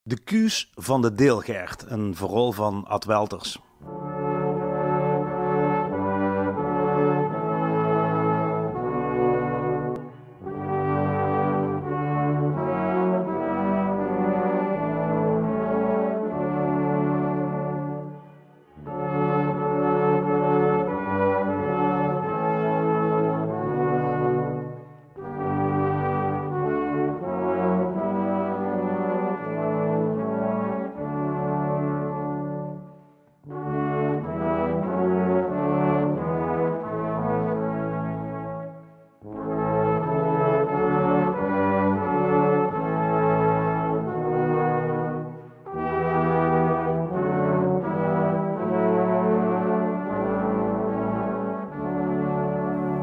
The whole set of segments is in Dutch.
De Kuus van de Deelgert, een verhaal van Ad Welters.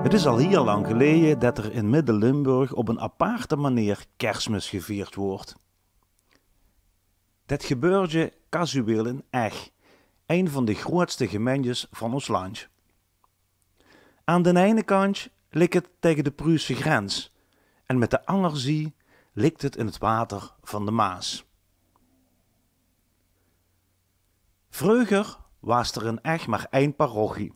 Het is al heel lang geleden dat er in Midden-Limburg op een aparte manier Kerstmis gevierd wordt. Dat gebeurde casueel in Eg, een van de grootste gemeentes van ons land. Aan de ene kant ligt het tegen de Pruise grens en met de andere zee ligt het in het water van de Maas. Vroeger was er in Eg maar één parochie.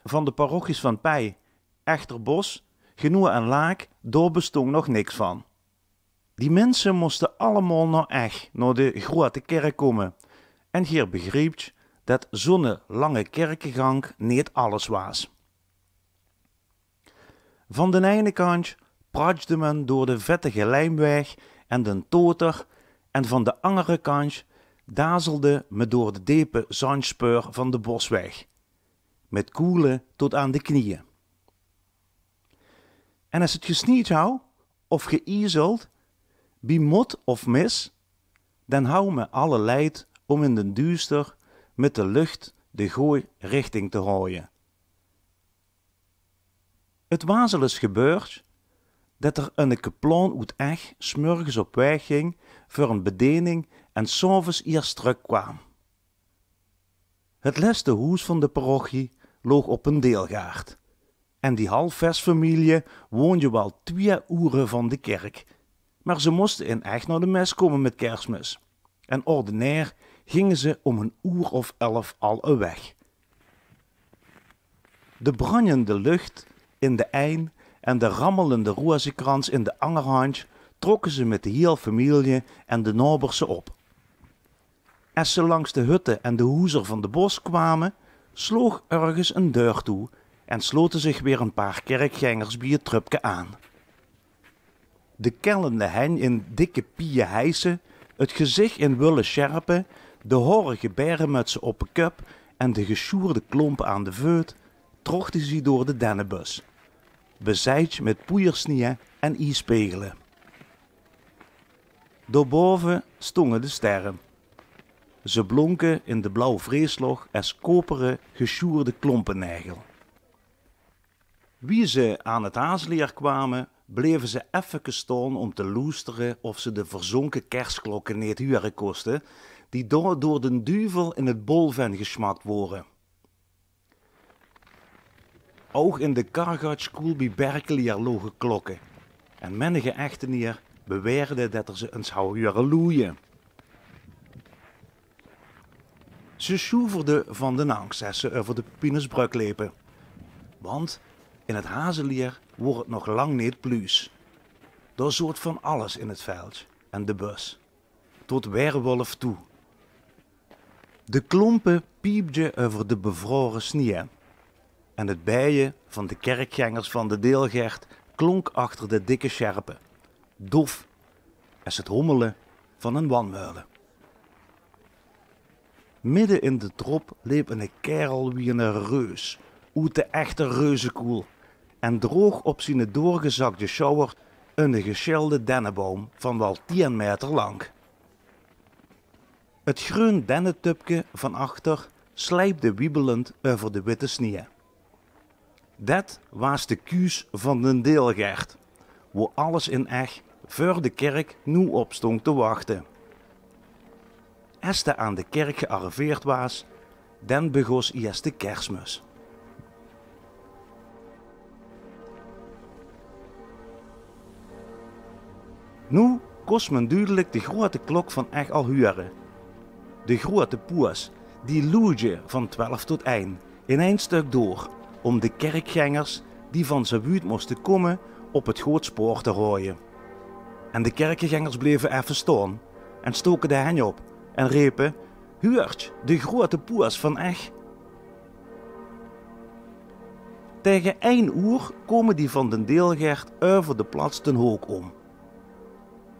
Van de parochies van Pij, Echterbos, Genoe en Laak, daar bestond nog niks van. Die mensen moesten allemaal naar Eg, naar de grote kerk komen. En hier begreep je dat zo'n lange kerkengang niet alles was. Van de ene kant praatste men door de vettige lijmweg en de toter, en van de andere kant dazelde me door de diepe zandspeur van de bosweg, met koelen tot aan de knieën. En als het gesnied hou, of geïezeld, bij mot of mis, dan hou me alle leid om in den duister met de lucht de gooi richting te houden. Het was al eens gebeurd dat er een kaplan uit Eg 's morgens op weg ging voor een bediening en 's avonds eerst terugkwam. Het laatste huis van de parochie lag op een deelgaard. En die halfvestfamilie woonde wel 2 uren van de kerk. Maar ze moesten in Eg naar de mes komen met Kerstmis. En ordinair gingen ze om 11 uur al weg. De brandende lucht in de een en de rammelende rozenkrans in de andere hand trokken ze met de hele familie en de nabers op. Als ze langs de hutten en de hoezer van de bos kwamen, sloeg ergens een deur toe en sloten zich weer een paar kerkgangers bij het trupje aan. De kellende hen in dikke pieën hijsen, het gezicht in wollen sjerpen, de horige berenmutsen op een kop en de gesjoerde klompen aan de veut, trochten ze door de dennenbos, bezaaid met poeiersnieën en ijspegelen. Daarboven stonden de sterren. Ze blonken in de blauw vreesloch als koperen gesjoerde klompennegel. Wie ze aan het haasleer kwamen, bleven ze even staan om te loesteren of ze de verzonken kerstklokken niet huren kosten, die door de duivel in het bolven gesmakt worden. Ook in de Kargatskool bij Berkelier logen klokken, en menige echtenier beweerde dat er ze eens zou huren loeien. Ze sjoeverde van de angst als ze over de Pinusbrug liepen, want in het hazelier wordt het nog lang niet pluis. Daar soort van alles in het veld en de bus, tot weerwolf toe. De klompen piepten over de bevroren sneeuw en het bijen van de kerkgangers van de Deelgert klonk achter de dikke sjerpen, dof als het hommelen van een wandmolen. Midden in de trop liep een kerel wie een reus, uit de echte reuzenkoel, en droog op zijn doorgezakte sjouwer een geschilde dennenboom van wel 10 meter lang. Het groen dennentupje van achter slijpte wiebelend over de witte sneeuw. Dat was de Kuus van den Deelgert, waar alles in Eg voor de kerk nu op stond te wachten. Als hij aan de kerk gearriveerd was, dan begon eerst de Kerstmis. Nu kost men duidelijk de grote klok van echt al huren. De grote poes, die loeide van 12 tot 1 in één stuk door, om de kerkgangers die van zijn buurt moesten komen op het groot spoor te rooien. En de kerkgangers bleven even staan en stoken de hen op en riepen: "Huurt, de grote poes van echt." Tegen 1 uur komen die van den Deelgert over de plaats ten Hoek om.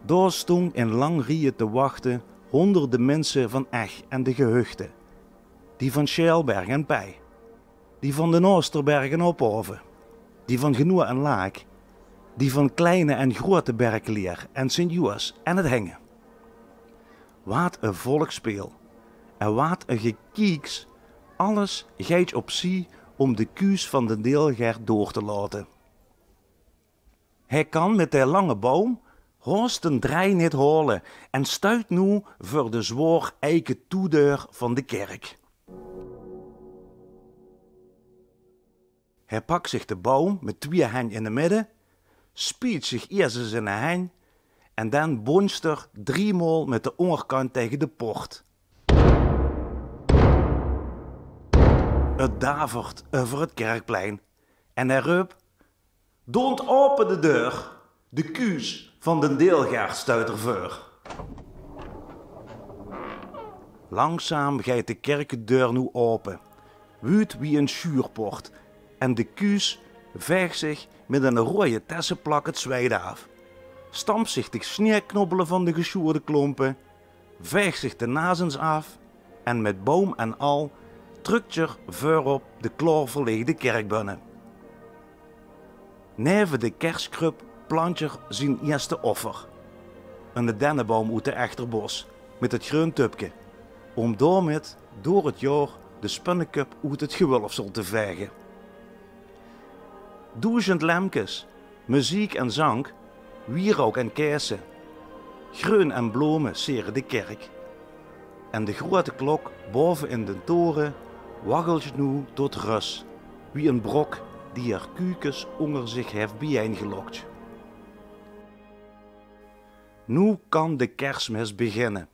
Daar stond in lang rieën te wachten honderden mensen van Ech en de gehuchten. Die van Scheelberg en Pij, die van de Oosterberg en Ophoven, die van Genoa en Laak, die van Kleine en Grote Berkeleer en Sint-Joos en het Hengen. Wat een volksspeel en wat een gekieks, alles gaat op zie om de kuus van de Deelgert door te laten. Hij kan met de lange boom haast een draai niet halen en stuit nu voor de zwaar eiken toedeur van de kerk. Hij pakt zich de boom met 2 handen in de midden, spiet zich eerst eens in de hand en dan bonst er 3 maal met de onderkant tegen de poort. Het davert over het kerkplein en hij roept: "Don't open de deur, de kuus van den Deelgert stuit ervoor." Langzaam gaat de kerkdeur nu open, wuit wie een schuurpoort, en de kuus veegt zich met een rode tessenplak het zwijt af, stampt zich de sneeuwknobbelen van de geschoerde klompen, veegt zich de nazens af en met boom en al drukt er voorop de klaarverlegde kerk binnen. Neven de kerskrup plant er zijn eerste offer. Een dennenboom uit de echterbos met het groen tupje, om daarmee door het jaar de spinnekup uit het gewulfsel te vegen. 1000 lampjes, muziek en zang, wierook en kaarsen, groen en bloemen seren de kerk. En de grote klok boven in de toren waggelt nu tot rust, wie een brok die er kuikens onder zich heeft bijeengelokt. Nu kan de kerstmis beginnen.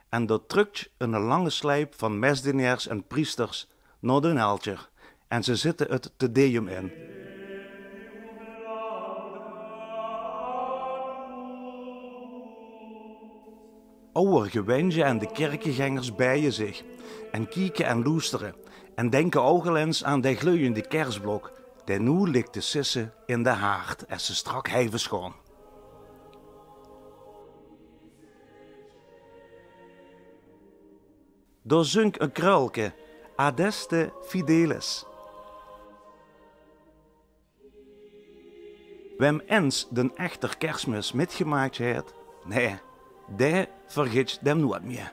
En dat drukt een lange slijp van mesdienaars en priesters naar de Neltjer en ze zitten het Te Deum in. Oude gewenje en de kerkengangers bijen zich en kieken en loesteren en denken ogelens aan de gloeiende kerstblok die nu ligt te sissen in de haard en ze strak heven schoon. Daar zunk een kruilke, Adeste Fidelis. Wem eens den echter kerstmis metgemaakt heeft, nee, die vergeet dem nooit meer.